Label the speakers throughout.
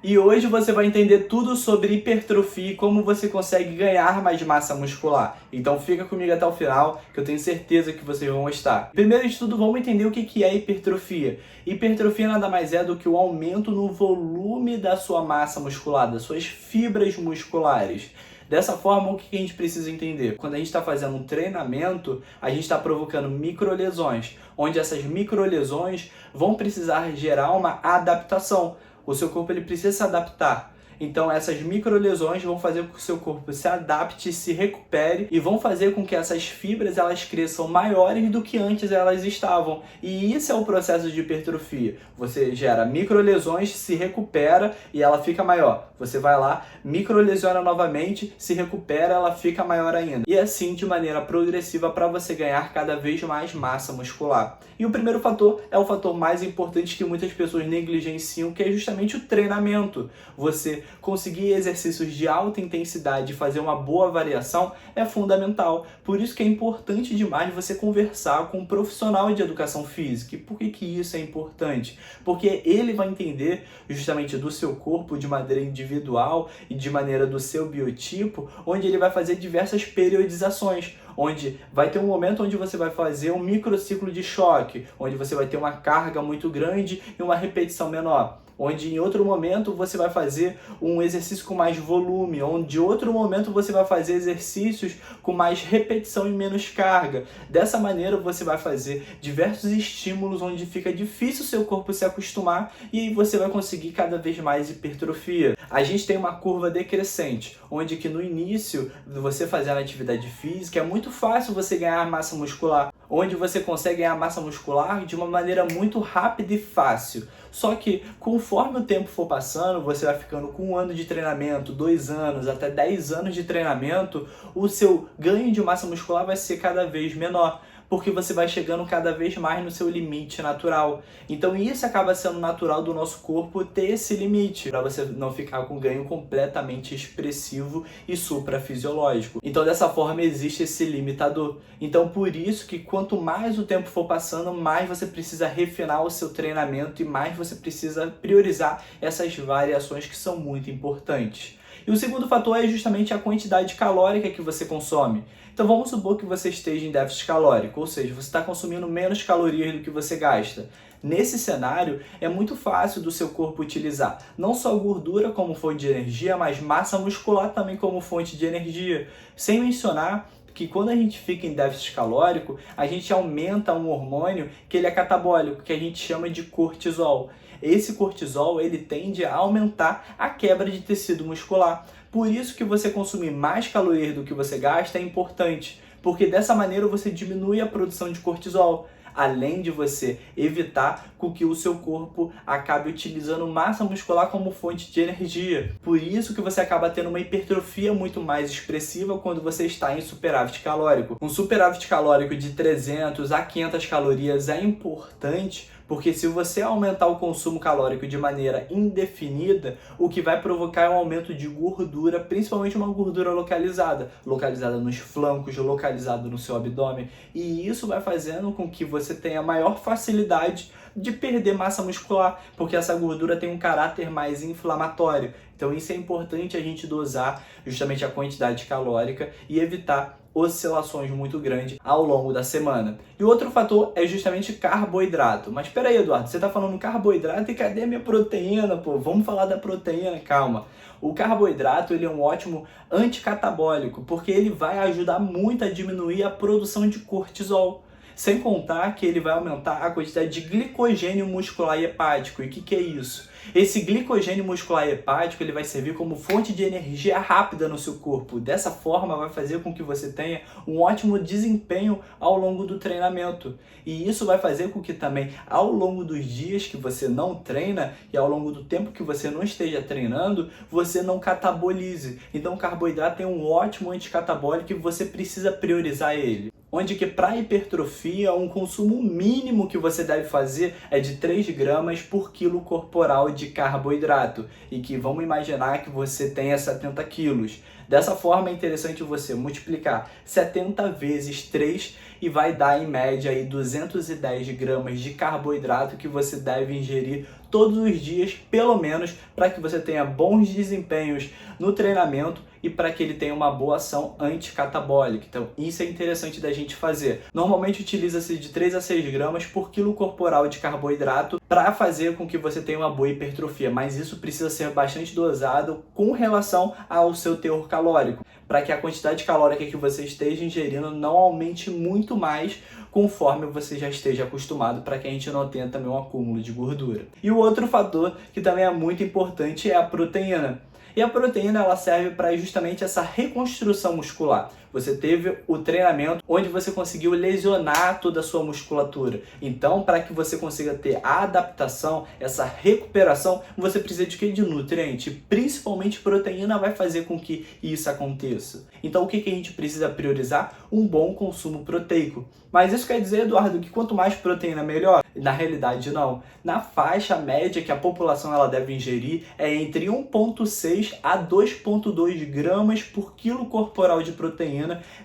Speaker 1: E hoje você vai entender tudo sobre hipertrofia e como você consegue ganhar mais massa muscular. Então fica comigo até o final, que eu tenho certeza que vocês vão gostar. Primeiro de tudo, vamos entender o que é hipertrofia. Hipertrofia nada mais é do que o aumento no volume da sua massa muscular, das suas fibras musculares. Dessa forma, o que a gente precisa entender? Quando a gente está fazendo um treinamento, a gente está provocando microlesões, onde essas microlesões vão precisar gerar uma adaptação. O seu corpo ele precisa se adaptar. Então essas microlesões vão fazer com que o seu corpo se adapte, se recupere e vão fazer com que essas fibras elas cresçam maiores do que antes elas estavam. E isso é o processo de hipertrofia. Você gera microlesões, se recupera e ela fica maior. Você vai lá, microlesiona novamente, se recupera, ela fica maior ainda. E assim de maneira progressiva para você ganhar cada vez mais massa muscular. E o primeiro fator é o fator mais importante que muitas pessoas negligenciam, que é justamente o treinamento. Você conseguir exercícios de alta intensidade e fazer uma boa variação é fundamental. Por isso que é importante demais você conversar com um profissional de educação física. E por que isso é importante? Porque ele vai entender justamente do seu corpo de maneira individual e de maneira do seu biotipo, onde ele vai fazer diversas periodizações, onde vai ter um momento onde você vai fazer um microciclo de choque, onde você vai ter uma carga muito grande e uma repetição menor. Onde em outro momento você vai fazer um exercício com mais volume, onde em outro momento você vai fazer exercícios com mais repetição e menos carga. Dessa maneira você vai fazer diversos estímulos onde fica difícil o seu corpo se acostumar e aí você vai conseguir cada vez mais hipertrofia. A gente tem uma curva decrescente, onde que no início você fazendo atividade física é muito fácil você ganhar massa muscular, onde você consegue ganhar massa muscular de uma maneira muito rápida e fácil. Só que conforme o tempo for passando, você vai ficando com 1 ano de treinamento, 2 anos, até 10 anos de treinamento, o seu ganho de massa muscular vai ser cada vez menor, porque você vai chegando cada vez mais no seu limite natural. Então isso acaba sendo natural do nosso corpo ter esse limite, para você não ficar com ganho completamente expressivo e suprafisiológico. Então dessa forma existe esse limitador. Então por isso que quanto mais o tempo for passando, mais você precisa refinar o seu treinamento e mais você precisa priorizar essas variações que são muito importantes. E o segundo fator é justamente a quantidade calórica que você consome. Então vamos supor que você esteja em déficit calórico, ou seja, você está consumindo menos calorias do que você gasta. Nesse cenário, é muito fácil do seu corpo utilizar não só gordura como fonte de energia, mas massa muscular também como fonte de energia. Sem mencionar que quando a gente fica em déficit calórico, a gente aumenta um hormônio que ele é catabólico, que a gente chama de cortisol. Esse cortisol ele tende a aumentar a quebra de tecido muscular. Por isso que você consumir mais calorias do que você gasta é importante, porque dessa maneira você diminui a produção de cortisol, além de você evitar com que o seu corpo acabe utilizando massa muscular como fonte de energia. Por isso que você acaba tendo uma hipertrofia muito mais expressiva quando você está em superávit calórico. Um superávit calórico de 300 a 500 calorias é importante, porque se você aumentar o consumo calórico de maneira indefinida, o que vai provocar é um aumento de gordura, principalmente uma gordura localizada nos flancos, localizada no seu abdômen, e isso vai fazendo com que você tenha maior facilidade de perder massa muscular, porque essa gordura tem um caráter mais inflamatório. Então isso é importante a gente dosar justamente a quantidade calórica e evitar oscilações muito grandes ao longo da semana. E o outro fator é justamente carboidrato. Mas espera aí, Eduardo, você está falando carboidrato e cadê a minha proteína, pô? Vamos falar da proteína, calma. O carboidrato ele é um ótimo anticatabólico, porque ele vai ajudar muito a diminuir a produção de cortisol. Sem contar que ele vai aumentar a quantidade de glicogênio muscular e hepático. E o que é isso? Esse glicogênio muscular e hepático ele vai servir como fonte de energia rápida no seu corpo. Dessa forma, vai fazer com que você tenha um ótimo desempenho ao longo do treinamento. E isso vai fazer com que também, ao longo dos dias que você não treina e ao longo do tempo que você não esteja treinando, você não catabolize. Então, o carboidrato é um ótimo anticatabólico e você precisa priorizar ele. Onde que para hipertrofia, um consumo mínimo que você deve fazer é de 3 gramas por quilo corporal de carboidrato. E que vamos imaginar que você tenha 70 quilos. Dessa forma é interessante você multiplicar 70 vezes 3 e vai dar em média aí 210 gramas de carboidrato que você deve ingerir todos os dias, pelo menos, para que você tenha bons desempenhos no treinamento e para que ele tenha uma boa ação anticatabólica. Então, isso é interessante da gente fazer. Normalmente utiliza-se de 3 a 6 gramas por quilo corporal de carboidrato para fazer com que você tenha uma boa hipertrofia, mas isso precisa ser bastante dosado com relação ao seu teor calórico, para que a quantidade calórica que você esteja ingerindo não aumente muito mais conforme você já esteja acostumado, para que a gente não tenha também um acúmulo de gordura. E o outro fator que também é muito importante é a proteína. E a proteína ela serve para justamente essa reconstrução muscular. Você teve o treinamento onde você conseguiu lesionar toda a sua musculatura. Então, para que você consiga ter a adaptação, essa recuperação, você precisa de quê? De nutriente. Principalmente proteína vai fazer com que isso aconteça. Então, o que a gente precisa priorizar? Um bom consumo proteico. Mas isso quer dizer, Eduardo, que quanto mais proteína, melhor? Na realidade, não. Na faixa média que a população ela deve ingerir é entre 1,6 a 2,2 gramas por quilo corporal de proteína.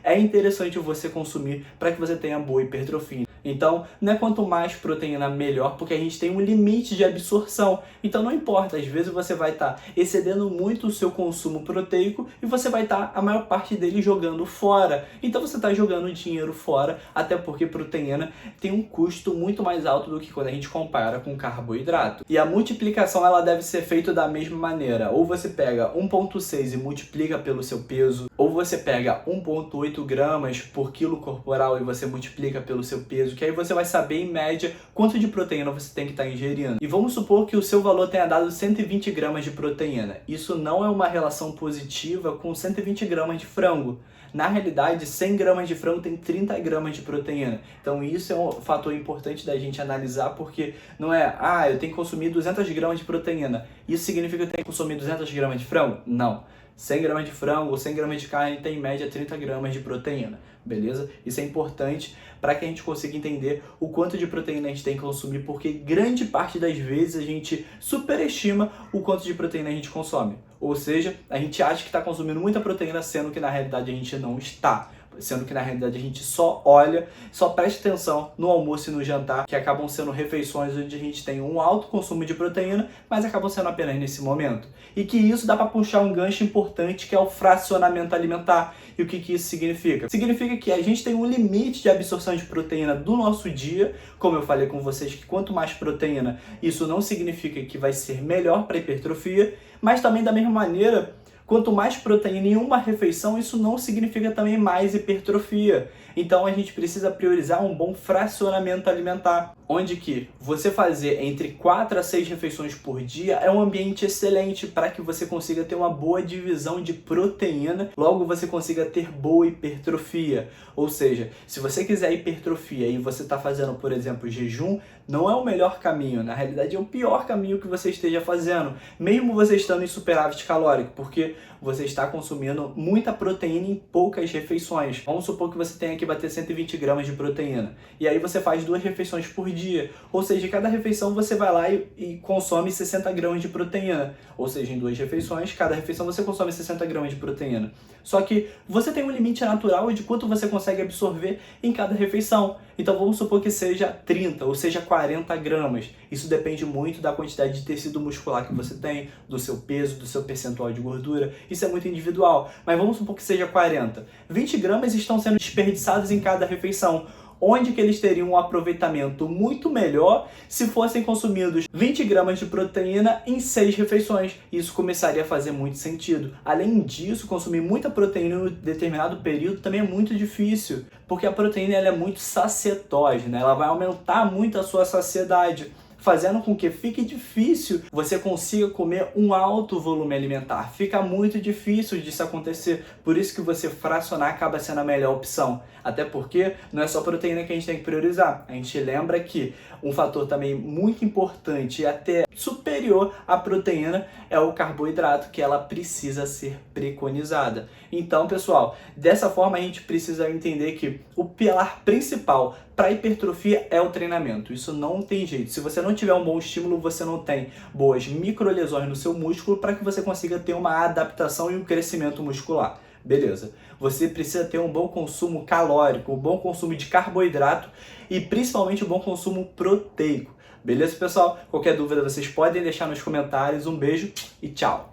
Speaker 1: É interessante você consumir para que você tenha boa hipertrofia. Então, não é quanto mais proteína, melhor, porque a gente tem um limite de absorção. Então, não importa, às vezes você vai estar excedendo muito o seu consumo proteico e você vai estar, a maior parte dele, jogando fora. Então, você está jogando dinheiro fora, até porque proteína tem um custo muito mais alto do que quando a gente compara com carboidrato. E a multiplicação, ela deve ser feita da mesma maneira. Ou você pega 1,6 e multiplica pelo seu peso, ou você pega 1,8 gramas por quilo corporal e você multiplica pelo seu peso, que aí você vai saber em média quanto de proteína você tem que estar ingerindo. E vamos supor que o seu valor tenha dado 120 gramas de proteína. Isso não é uma relação positiva com 120 gramas de frango. Na realidade, 100 gramas de frango tem 30 gramas de proteína. Então isso é um fator importante da gente analisar, porque não é, eu tenho que consumir 200 gramas de proteína. Isso significa que eu tenho que consumir 200 gramas de frango? Não. 100 gramas de frango ou 100 gramas de carne tem em média 30 gramas de proteína, beleza? Isso é importante para que a gente consiga entender o quanto de proteína a gente tem que consumir, porque grande parte das vezes a gente superestima o quanto de proteína a gente consome. Ou seja, a gente acha que está consumindo muita proteína, sendo que na realidade a gente não está. Sendo que na realidade a gente só olha, só presta atenção no almoço e no jantar, que acabam sendo refeições onde a gente tem um alto consumo de proteína, mas acabam sendo apenas nesse momento. E que isso dá para puxar um gancho importante, que é o fracionamento alimentar. E o que isso significa? Significa que a gente tem um limite de absorção de proteína do nosso dia. Como eu falei com vocês, que quanto mais proteína, isso não significa que vai ser melhor para a hipertrofia, mas também da mesma maneira, quanto mais proteína em uma refeição, isso não significa também mais hipertrofia. Então a gente precisa priorizar um bom fracionamento alimentar, onde que você fazer entre 4 a 6 refeições por dia é um ambiente excelente para que você consiga ter uma boa divisão de proteína, logo você consiga ter boa hipertrofia. Ou seja, se você quiser hipertrofia e você está fazendo, por exemplo, jejum, não é o melhor caminho, na realidade é o pior caminho que você esteja fazendo, mesmo você estando em superávit calórico, porque você está consumindo muita proteína em poucas refeições. Vamos supor que você tenha que bater 120 gramas de proteína, e aí você faz 2 refeições por dia, ou seja, cada refeição você vai lá e consome 60 gramas de proteína, ou seja, em 2 refeições, cada refeição você consome 60 gramas de proteína. Só que você tem um limite natural de quanto você consegue absorver em cada refeição. Então vamos supor que seja 30 ou seja 40 gramas. Isso depende muito da quantidade de tecido muscular que você tem, do seu peso, do seu percentual de gordura. Isso é muito individual, mas vamos supor que seja 40. 20 gramas estão sendo desperdiçados em cada refeição, onde que eles teriam um aproveitamento muito melhor se fossem consumidos 20 gramas de proteína em 6 refeições. Isso começaria a fazer muito sentido. Além disso, consumir muita proteína em um determinado período também é muito difícil, porque a proteína ela é muito sacietógena, ela vai aumentar muito a sua saciedade, fazendo com que fique difícil você consiga comer um alto volume alimentar. Fica muito difícil disso acontecer, por isso que você fracionar acaba sendo a melhor opção. Até porque não é só proteína que a gente tem que priorizar. A gente lembra que um fator também muito importante e até superior à proteína é o carboidrato, que ela precisa ser preconizada. Então, pessoal, dessa forma a gente precisa entender que o pilar principal para hipertrofia é o treinamento. Isso não tem jeito. Se você não tiver um bom estímulo, você não tem boas microlesões no seu músculo para que você consiga ter uma adaptação e um crescimento muscular. Beleza. Você precisa ter um bom consumo calórico, um bom consumo de carboidrato e principalmente um bom consumo proteico. Beleza, pessoal? Qualquer dúvida vocês podem deixar nos comentários. Um beijo e tchau!